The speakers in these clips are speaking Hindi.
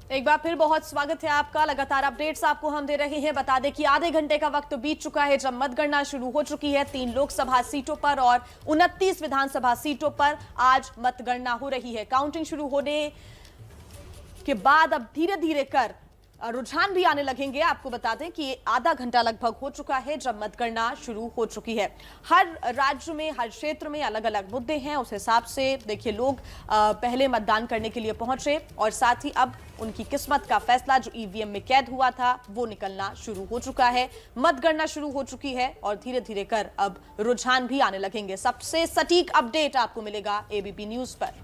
एक बार फिर बहुत स्वागत है आपका। लगातार अपडेट्स आपको हम दे रहे हैं। बता दें कि आधे घंटे का वक्त बीत चुका है जब मतगणना शुरू हो चुकी है। 3 लोकसभा सीटों पर और 29 विधानसभा सीटों पर आज मतगणना हो रही है। काउंटिंग शुरू होने के बाद अब धीरे धीरे कर रुझान भी आने लगेंगे। आपको बता दें कि आधा घंटा लगभग हो चुका है जब मतगणना शुरू हो चुकी है। हर राज्य में, हर क्षेत्र में अलग अलग मुद्दे हैं। उस हिसाब से देखिए, लोग पहले मतदान करने के लिए पहुंचे और साथ ही अब उनकी किस्मत का फैसला जो ईवीएम में कैद हुआ था वो निकलना शुरू हो चुका है। मतगणना शुरू हो चुकी है और धीरे धीरे कर अब रुझान भी आने लगेंगे। सबसे सटीक अपडेट आपको मिलेगा एबीपी न्यूज पर।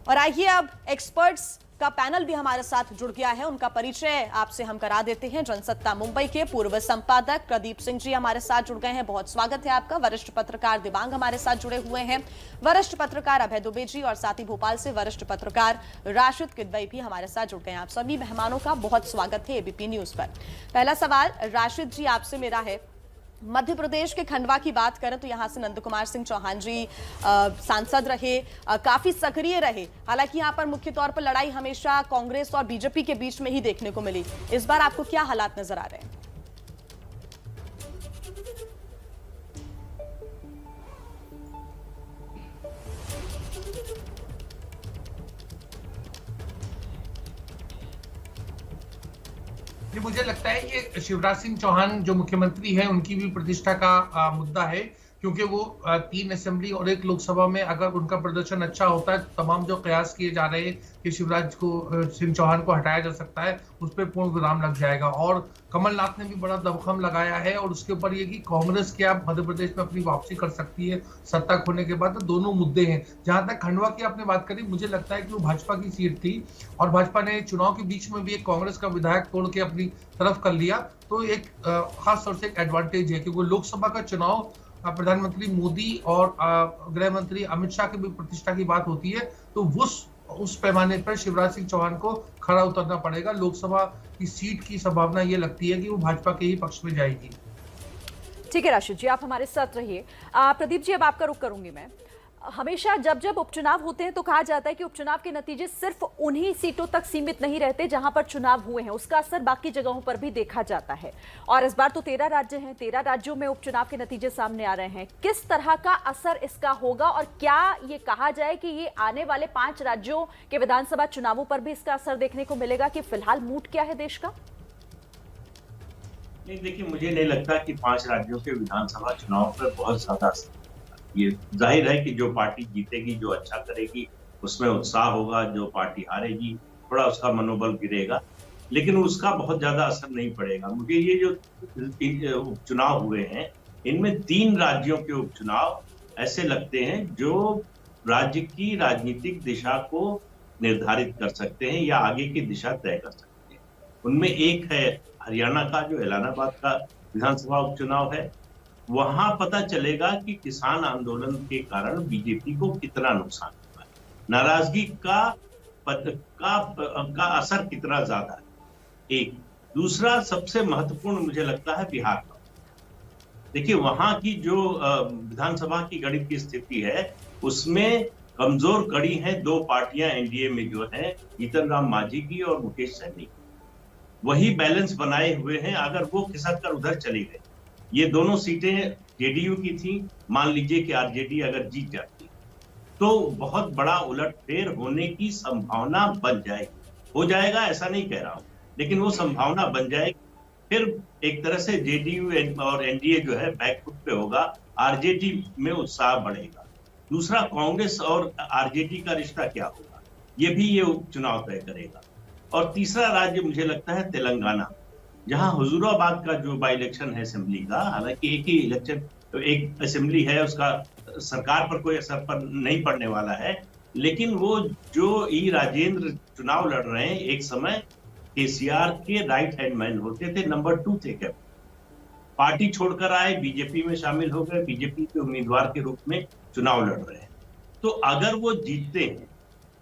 और आइए अब एक्सपर्ट्स का पैनल भी हमारे साथ जुड़ गया है। उनका परिचय आपसे हम करा देते हैं। जनसत्ता मुंबई के पूर्व संपादक प्रदीप सिंह जी हमारे साथ जुड़ गए हैं। बहुत स्वागत है आपका। वरिष्ठ पत्रकार दिबांग हमारे साथ जुड़े हुए हैं। वरिष्ठ पत्रकार अभय दुबे जी और साथ ही भोपाल से वरिष्ठ पत्रकार राशिद किदवई भी हमारे साथ जुड़ गए हैं। आप सभी मेहमानों का बहुत स्वागत है एबीपी न्यूज पर। पहला सवाल राशिद जी आपसे मेरा है। मध्य प्रदेश के खंडवा की बात करें तो यहां से नंद कुमार सिंह चौहान जी सांसद रहे, काफी सक्रिय रहे। हालांकि यहां पर मुख्य तौर पर लड़ाई हमेशा कांग्रेस और बीजेपी के बीच में ही देखने को मिली। इस बार आपको क्या हालात नजर आ रहे हैं? मुझे लगता है कि शिवराज सिंह चौहान जो मुख्यमंत्री है उनकी भी प्रतिष्ठा का मुद्दा है, क्योंकि वो 3 असेंबली और 1 लोकसभा में अगर उनका प्रदर्शन अच्छा होता है तो तमाम जो कयास किए जा रहे हैं कि शिवराज सिंह चौहान को हटाया जा सकता है, उस पर पूर्ण विराम लग जाएगा। और कमलनाथ ने भी बड़ा दमखम लगाया है और उसके ऊपर ये कि कांग्रेस क्या मध्य प्रदेश में अपनी वापसी कर सकती है सत्ता खोने के बाद। तो दोनों मुद्दे हैं। जहां तक खंडवा की आपने बात करी, मुझे लगता है कि वो भाजपा की सीट थी और भाजपा ने चुनाव के बीच में भी एक कांग्रेस का विधायक तोड़ के अपनी तरफ कर लिया। तो एक खास तौर से एक एडवांटेज है, क्योंकि लोकसभा का चुनाव प्रधानमंत्री मोदी और गृह मंत्री अमित शाह की भी प्रतिष्ठा की बात होती है। तो उस पैमाने पर शिवराज सिंह चौहान को खड़ा उतरना पड़ेगा। लोकसभा की सीट की संभावना ये लगती है कि वो भाजपा के ही पक्ष में जाएगी। ठीक है राशिद जी, आप हमारे साथ रहिए। प्रदीप जी, अब आपका रुख करूंगी मैं। हमेशा जब जब उपचुनाव होते हैं तो कहा जाता है कि उपचुनाव के नतीजे सिर्फ उन्हीं सीटों तक सीमित नहीं रहते जहां पर चुनाव हुए हैं, उसका असर बाकी जगहों पर भी देखा जाता है। और इस बार तो 13 राज्य हैं, 13 राज्यों में उपचुनाव के नतीजे सामने आ रहे हैं। किस तरह का असर इसका होगा और क्या ये कहा जाए कि ये आने वाले 5 राज्यों के विधानसभा चुनावों पर भी इसका असर देखने को मिलेगा कि फिलहाल मूड क्या है देश का? नहीं, देखिए, मुझे नहीं लगता कि 5 राज्यों के विधानसभा चुनाव पर बहुत ज्यादा असर। ये जाहिर है कि जो पार्टी जीतेगी, जो अच्छा करेगी, उसमें उत्साह होगा। जो पार्टी हारेगी, थोड़ा उसका मनोबल गिरेगा, लेकिन उसका बहुत ज्यादा असर नहीं पड़ेगा। मुझे ये जो उपचुनाव हुए हैं, इनमें 3 राज्यों के उपचुनाव ऐसे लगते हैं जो राज्य की राजनीतिक दिशा को निर्धारित कर सकते हैं या आगे की दिशा तय कर सकते हैं। उनमें एक है हरियाणा का, जो इलाहाबाद का विधानसभा उपचुनाव है। वहां पता चलेगा कि किसान आंदोलन के कारण बीजेपी को कितना नुकसान हुआ है, नाराजगी का असर कितना ज्यादा है। एक दूसरा सबसे महत्वपूर्ण मुझे लगता है बिहार का। देखिए, वहां की जो विधानसभा की गणित की स्थिति है, उसमें कमजोर कड़ी है 2 पार्टियां एनडीए में जो है, जीतन राम मांझी की और मुकेश सहनी की। वही बैलेंस बनाए हुए हैं। अगर वो खिसक कर उधर चली गई, ये दोनों सीटें जेडीयू की थी, मान लीजिए कि आरजेडी अगर जीत जाती तो बहुत बड़ा उलटफेर होने की संभावना बन जाएगी। हो जाएगा ऐसा नहीं कह रहा हूं, लेकिन वो संभावना बन जाएगी। फिर एक तरह से जेडीयू और एनडीए जो है बैकफुट पे होगा, आरजेडी में उत्साह बढ़ेगा। दूसरा, कांग्रेस और आरजेडी का रिश्ता क्या होगा, ये भी ये उपचुनाव तय करेगा। और तीसरा राज्य मुझे लगता है तेलंगाना, जहां हुजूराबाद का जो बाई इलेक्शन है असेंबली का, हालांकि एक ही इलेक्शन, एक असेंबली है, उसका सरकार पर कोई असर पर नहीं पड़ने वाला है, लेकिन वो जो ई राजेंद्र चुनाव लड़ रहे हैं, एक समय केसीआर के राइट हैंड मैन होते थे, नंबर 2 थे। क्या पार्टी छोड़कर आए, बीजेपी में शामिल हो गए, बीजेपी के उम्मीदवार के रूप में चुनाव लड़ रहे हैं। तो अगर वो जीतते हैं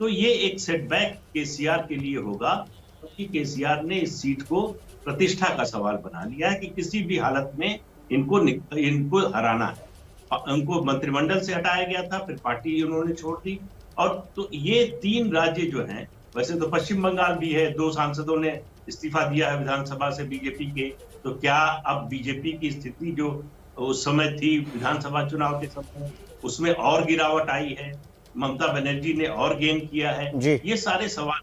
तो ये एक सेटबैक केसीआर के लिए होगा, क्योंकि केसीआर ने इस सीट को प्रतिष्ठा का सवाल बना लिया है कि किसी भी हालत में इनको हराना है। उनको मंत्रिमंडल से हटाया गया था, फिर पार्टी उन्होंने छोड़ दी। और तो ये 3 राज्य जो हैं, वैसे तो पश्चिम बंगाल भी है, 2 सांसदों ने इस्तीफा दिया है विधानसभा से बीजेपी के। तो क्या अब बीजेपी की स्थिति जो उस समय थी विधानसभा चुनाव के समय, उसमें और गिरावट आई है? ममता बनर्जी ने और गेन किया है? जी। ये सारे सवाल।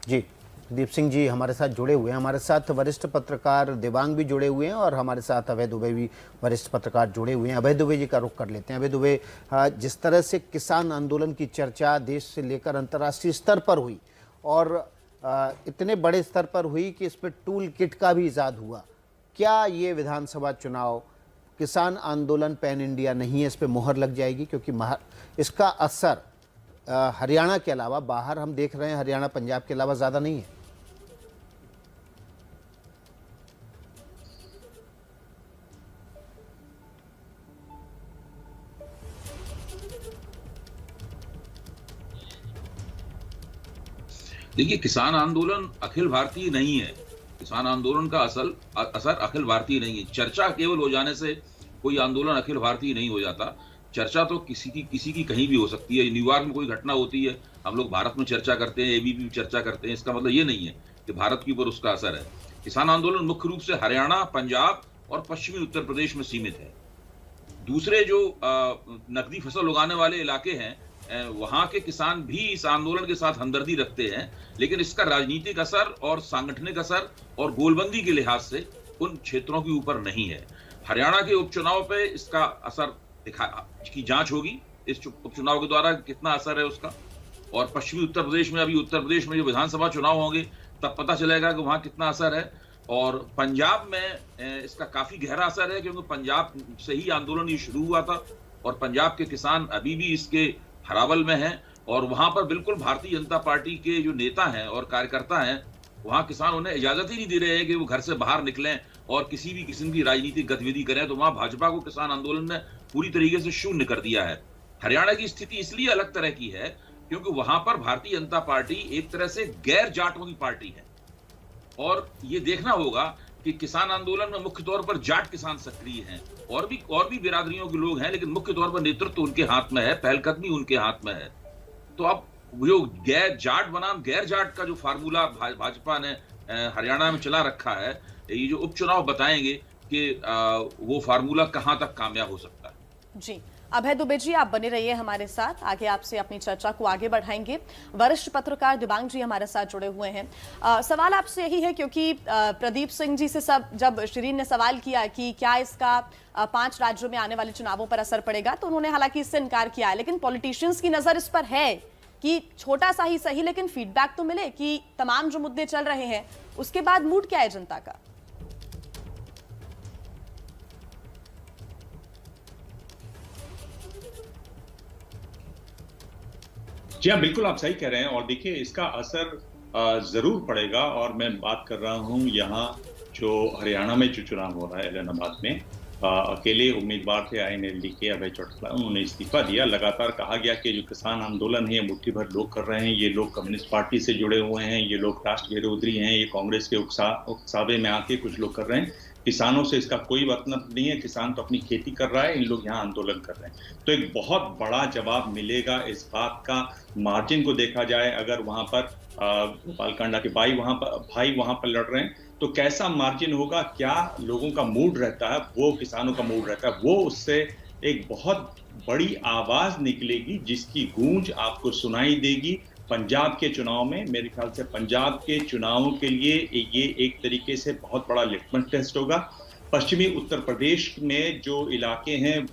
जी, दीप सिंह जी हमारे साथ जुड़े हुए हैं, हमारे साथ वरिष्ठ पत्रकार देवांग भी जुड़े हुए हैं और हमारे साथ अभय दुबे भी वरिष्ठ पत्रकार जुड़े हुए हैं। अभय दुबे जी का रुख कर लेते हैं। अभय दुबे, जिस तरह से किसान आंदोलन की चर्चा देश से लेकर अंतर्राष्ट्रीय स्तर पर हुई और इतने बड़े स्तर पर हुई कि इस पर टूल किट का भी इजाद हुआ, क्या ये विधानसभा चुनाव किसान आंदोलन पैन इंडिया नहीं है, इस पर मोहर लग जाएगी? क्योंकि इसका असर हरियाणा के अलावा बाहर हम देख रहे हैं, हरियाणा पंजाब के अलावा ज़्यादा नहीं है। देखिए, किसान आंदोलन अखिल भारतीय नहीं है। किसान आंदोलन का असर अखिल भारतीय नहीं है। चर्चा केवल हो जाने से कोई आंदोलन अखिल भारतीय नहीं हो जाता। चर्चा तो किसी की कहीं भी हो सकती है। न्यूयॉर्क में कोई घटना होती है, हम लोग भारत में चर्चा करते हैं, एबीपी में चर्चा करते हैं, इसका मतलब ये नहीं है कि भारत के ऊपर उसका असर है। किसान आंदोलन मुख्य रूप से हरियाणा, पंजाब और पश्चिमी उत्तर प्रदेश में सीमित है। दूसरे जो नकदी फसल उगाने वाले इलाके हैं, वहां के किसान भी इस आंदोलन के साथ हमदर्दी रखते हैं, लेकिन इसका राजनीतिक असर और सांगठनिक असर और गोलबंदी के लिहाज से उन क्षेत्रों के ऊपर नहीं है। हरियाणा के उपचुनाव पे इसका असर की जांच होगी, इस उपचुनाव के द्वारा कितना असर है उसका। और पश्चिमी उत्तर प्रदेश में, अभी उत्तर प्रदेश में जो विधानसभा चुनाव होंगे तब पता चलेगा कि वहां कितना असर है। और पंजाब में इसका काफी गहरा असर है, क्योंकि पंजाब से ही आंदोलन ये शुरू हुआ था और पंजाब के किसान अभी भी इसके हरावल में हैं। और वहां पर बिल्कुल भारतीय जनता पार्टी के जो नेता हैं और कार्यकर्ता हैं, वहां किसान उन्हें इजाजत ही नहीं दे रहे हैं कि वो घर से बाहर निकलें और किसी भी किस्म की राजनीतिक गतिविधि करें। तो वहां भाजपा को किसान आंदोलन ने पूरी तरीके से शून्य कर दिया है। हरियाणा की स्थिति इसलिए अलग तरह की है क्योंकि वहां पर भारतीय जनता पार्टी एक तरह से गैर जाटों की पार्टी है। और ये देखना होगा कि किसान आंदोलन में मुख्य तौर पर जाट किसान सक्रिय हैं, और भी बिरादरियों के लोग हैं, लेकिन मुख्य तौर पर नेतृत्व उनके हाथ में है, पहलकदमी उनके हाथ में है। तो अब जो गैर जाट बनाम गैर जाट का जो फार्मूला भाजपा ने हरियाणा में चला रखा है, ये जो उपचुनाव बताएंगे कि वो फार्मूला कहां तक कामयाब हो सकता है। जी, अभय दुबे जी आप बने रहिए हमारे साथ, आगे आपसे अपनी चर्चा को आगे बढ़ाएंगे। वरिष्ठ पत्रकार दिबांग जी हमारे साथ जुड़े हुए हैं। सवाल आपसे यही है, क्योंकि प्रदीप सिंह जी से जब शिरीन ने सवाल किया कि क्या इसका 5 राज्यों में आने वाले चुनावों पर असर पड़ेगा, तो उन्होंने हालांकि इससे इनकार किया है, लेकिन पॉलिटिशियंस की नजर इस पर है कि छोटा सा ही सही लेकिन फीडबैक तो मिले कि तमाम जो मुद्दे चल रहे हैं उसके बाद मूड क्या है जनता का। जी हाँ, बिल्कुल आप सही कह रहे हैं। और देखिए, इसका असर जरूर पड़ेगा। और मैं बात कर रहा हूँ यहाँ जो हरियाणा में जो चुनाव हो रहा है ऐलनाबाद में, अकेले उम्मीदवार थे INLD के अभय चौटाला, उन्होंने इस्तीफा दिया। लगातार कहा गया कि जो किसान आंदोलन है मुट्ठी भर लोग कर रहे हैं, ये लोग कम्युनिस्ट पार्टी से जुड़े हुए हैं, ये लोग राष्ट्र विरोधी हैं, ये कांग्रेस के उकसावे में आके कुछ लोग कर रहे हैं, किसानों से इसका कोई मतलब नहीं है, किसान तो अपनी खेती कर रहा है, इन लोग यहाँ आंदोलन कर रहे हैं। तो एक बहुत बड़ा जवाब मिलेगा इस बात का। मार्जिन को देखा जाए, अगर वहां पर गोपाल कांडा के भाई वहां पर लड़ रहे हैं, तो कैसा मार्जिन होगा, क्या लोगों का मूड रहता है, वो किसानों का मूड रहता है, वो उससे एक बहुत बड़ी आवाज निकलेगी जिसकी गूंज आपको सुनाई देगी। पंजाब के चुनाव में, मेरे ख्याल से पंजाब के चुनावों के लिए ये एक तरीके से बहुत बड़ा लिटमस टेस्ट होगा। पश्चिमी उत्तर प्रदेश में जो इलाके हैं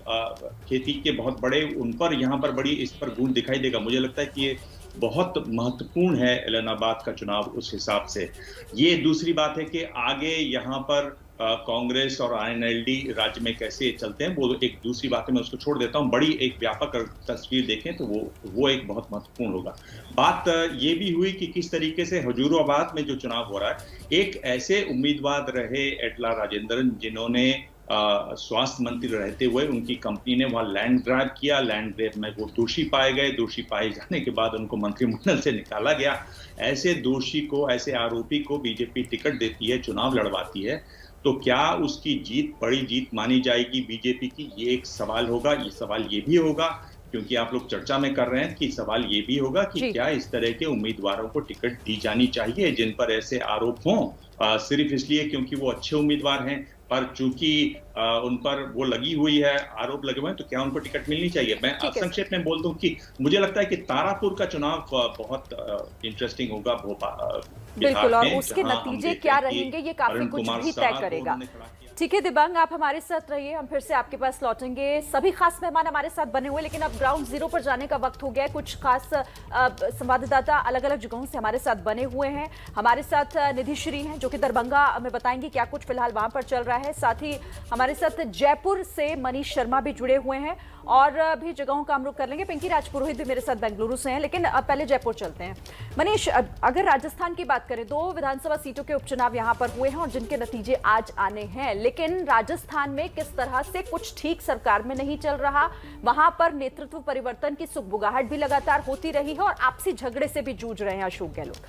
खेती के बहुत बड़े, उन पर यहाँ पर बड़ी इस पर गूंज दिखाई देगा। मुझे लगता है कि ये बहुत महत्वपूर्ण है ऐलनाबाद का चुनाव उस हिसाब से। ये दूसरी बात है कि आगे यहाँ पर कांग्रेस और INLD राज्य में कैसे चलते हैं, वो एक दूसरी बात है, मैं उसको छोड़ देता हूँ। बड़ी एक व्यापक तस्वीर देखें तो वो एक बहुत महत्वपूर्ण होगा। बात ये भी हुई कि किस तरीके से हजूराबाद में जो चुनाव हो रहा है, एक ऐसे उम्मीदवार रहे एटला राजेंद्रन, जिन्होंने स्वास्थ्य मंत्री रहते हुए उनकी कंपनी ने वहां लैंड ग्रैब किया। लैंड ग्रैब में वो दोषी पाए गए। दोषी पाए जाने के बाद उनको मंत्रिमंडल से निकाला गया। ऐसे दोषी को, ऐसे आरोपी को बीजेपी टिकट देती है, चुनाव लड़वाती है, तो क्या उसकी जीत बड़ी जीत मानी जाएगी बीजेपी की? ये एक सवाल होगा। ये सवाल ये भी होगा क्योंकि आप लोग चर्चा में कर रहे हैं कि सवाल ये भी होगा कि जी। क्या इस तरह के उम्मीदवारों को टिकट दी जानी चाहिए जिन पर ऐसे आरोप हों, सिर्फ इसलिए क्योंकि वो अच्छे उम्मीदवार हैं, पर चूंकि उन पर वो लगी हुई है, आरोप लगे हुए हैं, तो क्या उनको टिकट मिलनी चाहिए? मैं ठीक है। संक्षेप में बोल दूं कि मुझे लगता है कि तारापुर का चुनाव बहुत इंटरेस्टिंग होगा भोपाल बिल्कुल, और में, उसके जहां हम नतीजे देखें क्या कि रहेंगे ये काफी अरुण कुछ कुमार भी तय साहब को करेगा। उन्होंने खड़ा किया। ठीक है दिबांग, आप हमारे साथ रहिए, हम फिर से आपके पास लौटेंगे। सभी खास मेहमान हमारे साथ बने हुए, लेकिन अब ग्राउंड जीरो पर जाने का वक्त हो गया है। कुछ खास संवाददाता अलग अलग जगहों से हमारे साथ बने हुए हैं। हमारे साथ निधि श्री हैं जो कि दरभंगा में बताएंगे क्या कुछ फिलहाल वहां पर चल रहा है। साथ ही हमारे साथ जयपुर से मनीष शर्मा भी जुड़े हुए हैं और भी जगहों का हम रुख कर लेंगे। पिंकी राजपुरोहित भी मेरे साथ बेंगलुरु से हैं, लेकिन अब पहले जयपुर चलते हैं। मनीष, अगर राजस्थान की बात करें, 2 विधानसभा सीटों के उपचुनाव यहां पर हुए हैं और जिनके नतीजे आज आने हैं, लेकिन राजस्थान में किस तरह से कुछ ठीक सरकार में नहीं चल रहा, वहां पर नेतृत्व परिवर्तन की सुगबुगाहट भी लगातार होती रही है और आपसी झगड़े से भी जूझ रहे हैं अशोक गहलोत।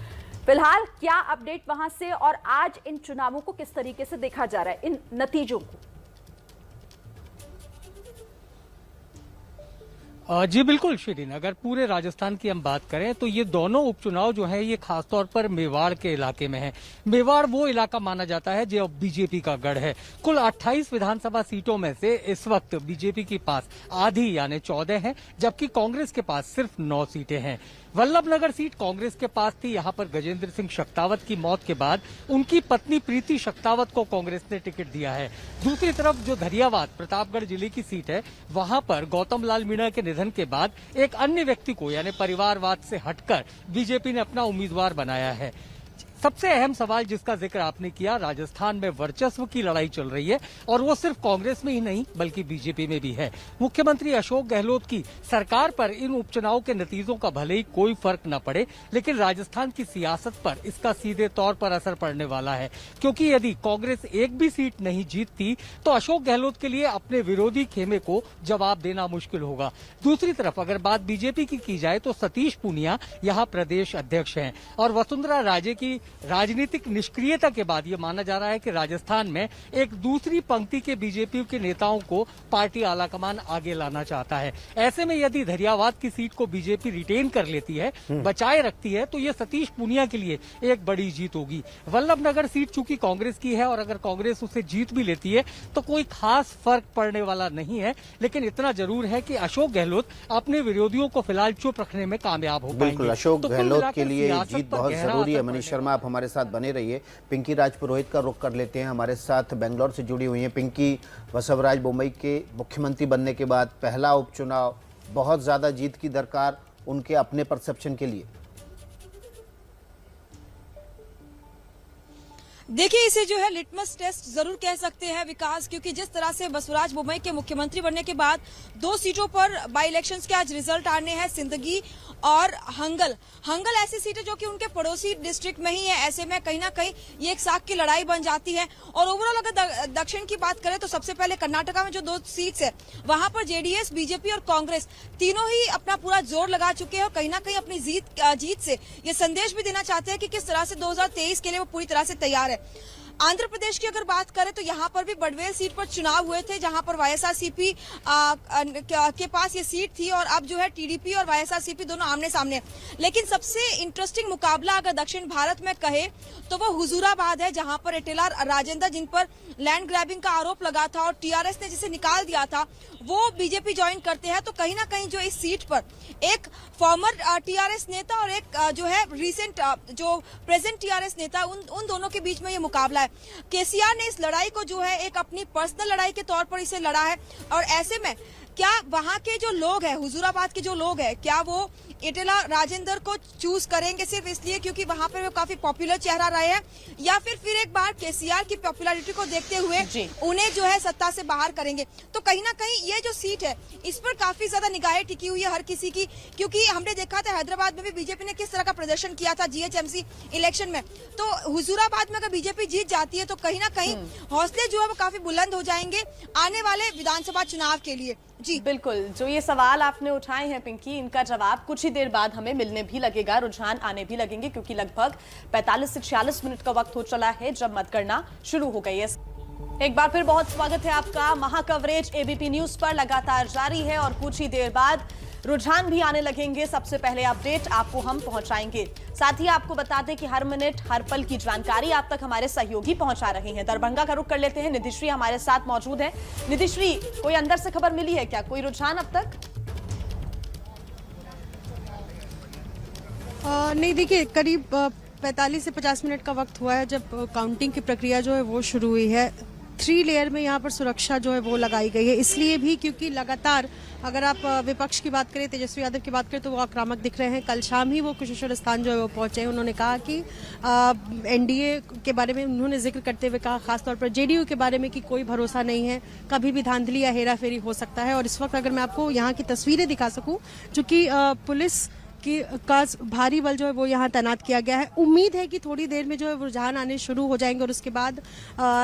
फिलहाल क्या अपडेट वहां से, और आज इन चुनावों को किस तरीके से देखा जा रहा है, इन नतीजों को? जी बिल्कुल शिरीन, अगर पूरे राजस्थान की हम बात करें तो ये दोनों उपचुनाव जो है ये खासतौर पर मेवाड़ के इलाके में है। मेवाड़ वो इलाका माना जाता है जो बीजेपी का गढ़ है। कुल 28 विधानसभा सीटों में से इस वक्त बीजेपी के पास आधी यानी 14 है, जबकि कांग्रेस के पास सिर्फ 9 सीटें हैं। वल्लभनगर सीट कांग्रेस के पास थी। यहां पर गजेंद्र सिंह शक्तावत की मौत के बाद उनकी पत्नी प्रीति शक्तावत को कांग्रेस ने टिकट दिया है। दूसरी तरफ जो धरियावाद प्रतापगढ़ जिले की सीट है, वहां पर गौतम लाल मीणा के निधन के बाद एक अन्य व्यक्ति को यानी परिवारवाद से हटकर बीजेपी ने अपना उम्मीदवार बनाया है। सबसे अहम सवाल जिसका जिक्र आपने किया, राजस्थान में वर्चस्व की लड़ाई चल रही है और वो सिर्फ कांग्रेस में ही नहीं बल्कि बीजेपी में भी है। मुख्यमंत्री अशोक गहलोत की सरकार पर इन उपचुनाव के नतीजों का भले ही कोई फर्क न पड़े, लेकिन राजस्थान की सियासत पर इसका सीधे तौर पर असर पड़ने वाला है, क्योंकि यदि कांग्रेस एक भी सीट नहीं जीतती तो अशोक गहलोत के लिए अपने विरोधी खेमे को जवाब देना मुश्किल होगा। दूसरी तरफ अगर बात बीजेपी की जाए तो सतीश पूनिया यहाँ प्रदेश अध्यक्ष हैं और वसुंधरा राजे की राजनीतिक निष्क्रियता के बाद ये माना जा रहा है कि राजस्थान में एक दूसरी पंक्ति के बीजेपी के नेताओं को पार्टी आलाकमान आगे लाना चाहता है। ऐसे में यदि धरियावाद की सीट को बीजेपी रिटेन कर लेती है, बचाए रखती है, तो ये सतीश पूनिया के लिए एक बड़ी जीत होगी। वल्लभनगर सीट चूंकि कांग्रेस की है और अगर कांग्रेस उसे जीत भी लेती है तो कोई खास फर्क पड़ने वाला नहीं है, लेकिन इतना जरूर है कि अशोक गहलोत अपने विरोधियों को फिलहाल चुप रखने में कामयाब हो पाएंगे। बिल्कुल, अशोक तो कुल गहलोत मिलाकर के लिए सियासत जीत पर बहुत गहरा जरूरी है। असर मनीष पड़ेगा। शर्मा, आप हमारे साथ बने रहिए। पिंकी राजपुरोहित का रुख कर लेते हैं, हमारे साथ बेंगलोर से जुड़ी हुई हैं। पिंकी, बसवराज बोम्मई के मुख्यमंत्री बनने के बाद पहला उपचुनाव, बहुत ज्यादा जीत की दरकार उनके अपने परसेप्शन के लिए। देखिए, इसे जो है लिटमस टेस्ट जरूर कह सकते हैं विकास, क्योंकि जिस तरह से बसवराज बोम्मई के मुख्यमंत्री बनने के बाद 2 सीटों पर बाई इलेक्शंस के आज रिजल्ट आने हैं, सिंदगी और हंगल ऐसी सीटें जो कि उनके पड़ोसी डिस्ट्रिक्ट में ही है। ऐसे में कहीं ना कहीं ये एक साख की लड़ाई बन जाती है। और ओवरऑल अगर दक्षिण की बात करें तो सबसे पहले कर्नाटका में जो 2 सीट्स है वहां पर जेडीएस, बीजेपी और कांग्रेस तीनों ही अपना पूरा जोर लगा चुके हैं और कहीं ना कहीं अपनी जीत से ये संदेश भी देना चाहते हैं कि किस तरह से 2023 के लिए वो पूरी तरह से तैयार है। आंध्र प्रदेश की अगर बात करें तो यहाँ पर भी बडवेल सीट पर चुनाव हुए थे, जहां पर वाईएसआरसीपी के पास ये सीट थी और अब जो है टीडीपी और वाईएसआरसीपी दोनों आमने सामने। लेकिन सबसे इंटरेस्टिंग मुकाबला अगर दक्षिण भारत में कहे तो वो हुजूराबाद है, जहां पर एटेला राजेंद्र, जिन पर लैंड ग्रैबिंग का आरोप लगा था और टीआरएस ने जिसे निकाल दिया था, वो बीजेपी ज्वाइन करते हैं। तो कहीं ना कहीं जो इस सीट पर एक फॉर्मर टीआरएस नेता और एक जो है रिसेंट जो प्रेजेंट टीआरएस नेता, उन दोनों के बीच में ये मुकाबला है। केसीआर ने इस लड़ाई को जो है एक अपनी पर्सनल लड़ाई के तौर पर इसे लड़ा है और ऐसे में क्या वहां के जो लोग हैं, हुजूराबाद के जो लोग हैं, क्या वो एटेला राजेंद्र को चूज करेंगे सिर्फ इसलिए क्योंकि वहां पर वो काफी पॉपुलर चेहरा रहे हैं, या फिर एक बार केसीआर की पॉपुलैरिटी को देखते हुए उन्हें जो है सत्ता से बाहर करेंगे? तो कहीं ना कहीं ये जो सीट है इस पर काफी ज्यादा निगाहें टिकी हुई है हर किसी की, क्योंकि हमने देखा था हैदराबाद में भी बीजेपी ने किस तरह का प्रदर्शन किया था जीएचएमसी इलेक्शन में। तो हुजूराबाद में अगर बीजेपी जीत जाती है तो कहीं ना कहीं हौसले जो है वो काफी बुलंद हो जाएंगे आने वाले विधानसभा चुनाव के लिए। जी बिल्कुल, जो ये सवाल आपने उठाए हैं पिंकी, इनका जवाब कुछ ही देर बाद हमें मिलने भी लगेगा, रुझान आने भी लगेंगे, क्योंकि लगभग 45 से 46 मिनट का वक्त हो चला है जब मतगणना शुरू हो गई है। एक बार फिर बहुत स्वागत है आपका। महाकवरेज एबीपी न्यूज पर लगातार जारी है और कुछ ही देर बाद रुझान भी आने लगेंगे। सबसे पहले अपडेट आपको हम पहुंचाएंगे। साथ ही आपको बता दें कि हर मिनट हर पल की जानकारी आप तक हमारे सहयोगी पहुंचा रहे हैं। दरभंगा का रुख कर लेते हैं। निधिश्री हमारे साथ मौजूद है। निधिश्री, कोई अंदर से खबर मिली है क्या? कोई रुझान अब तक? नहीं, देखिए करीब 45 से 50 मिनट का वक्त हुआ है जब काउंटिंग की प्रक्रिया जो है वो शुरू हुई है। 3 लेयर में यहाँ पर सुरक्षा जो है वो लगाई गई है, इसलिए भी क्योंकि लगातार अगर आप विपक्ष की बात करें, तेजस्वी यादव की बात करें, तो वो आक्रामक दिख रहे हैं। कल शाम ही वो कुशेश्वर स्थान जो है वो पहुंचे। उन्होंने कहा कि एनडीए के बारे में उन्होंने जिक्र करते हुए कहा, खासतौर पर जेडीयू के बारे में, कि कोई भरोसा नहीं है, कभी भी धांधली या हेराफेरी हो सकता है। और इस वक्त अगर मैं आपको यहाँ की तस्वीरें दिखा सकूं, चूंकि पुलिस का भारी बल जो है वो यहाँ तैनात किया गया है। उम्मीद है कि थोड़ी देर में जो है रुझान आने शुरू हो जाएंगे और उसके बाद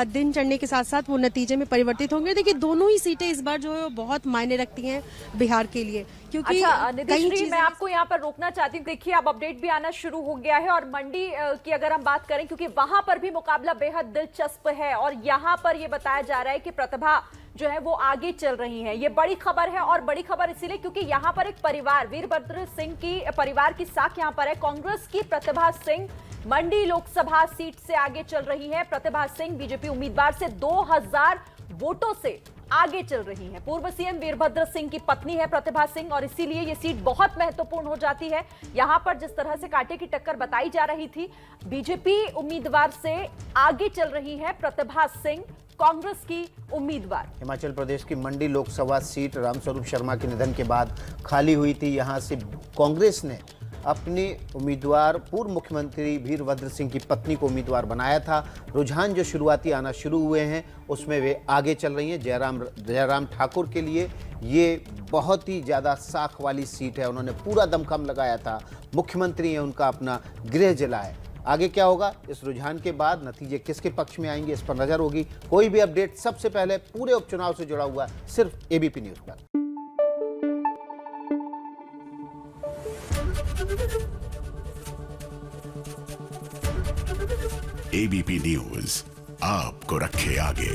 दिन चढ़ने के साथ साथ वो नतीजे में परिवर्तित होंगे। देखिए दोनों ही सीटें इस बार जो है वो बहुत मायने रखती हैं बिहार के लिए, क्योंकि अच्छा निधिश्री, मैं आपको यहाँ पर रोकना चाहती हूँ। देखिए अब अपडेट भी आना शुरू हो गया है और मंडी की अगर हम बात करें, क्योंकि वहां पर भी मुकाबला बेहद दिलचस्प है और यहाँ पर ये बताया जा रहा है कि प्रतिभा जो है वो आगे चल रही है। ये बड़ी खबर है और बड़ी खबर इसीलिए क्योंकि यहाँ पर एक परिवार, वीरभद्र सिंह की परिवार की साख यहाँ पर है। कांग्रेस की प्रतिभा सिंह मंडी लोकसभा सीट से आगे चल रही है। प्रतिभा सिंह बीजेपी उम्मीदवार से 2000 वोटों से आगे चल रही है। पूर्व सीएम वीरभद्र सिंह की पत्नी है प्रतिभा सिंह और इसीलिए ये सीट बहुत महत्वपूर्ण हो जाती है। यहाँ पर जिस तरह से कांटे की टक्कर बताई जा रही थी, बीजेपी उम्मीदवार से आगे चल रही है प्रतिभा सिंह, कांग्रेस की उम्मीदवार। हिमाचल प्रदेश की मंडी लोकसभा सीट रामस्वरूप शर्मा के निधन के बाद खाली हुई थी। यहां से कांग्रेस ने अपने उम्मीदवार पूर्व मुख्यमंत्री वीरभद्र सिंह की पत्नी को उम्मीदवार बनाया था। रुझान जो शुरुआती आना शुरू हुए हैं उसमें वे आगे चल रही हैं। जयराम ठाकुर के लिए ये बहुत ही ज़्यादा साख वाली सीट है। उन्होंने पूरा दमखम लगाया था, मुख्यमंत्री हैं, उनका अपना गृह जिला है। आगे क्या होगा, इस रुझान के बाद नतीजे किसके पक्ष में आएंगे, इस पर नजर होगी। कोई भी अपडेट सबसे पहले पूरे उपचुनाव से जुड़ा हुआ सिर्फ एबीपी न्यूज पर। एबीपी न्यूज आपको रखे आगे।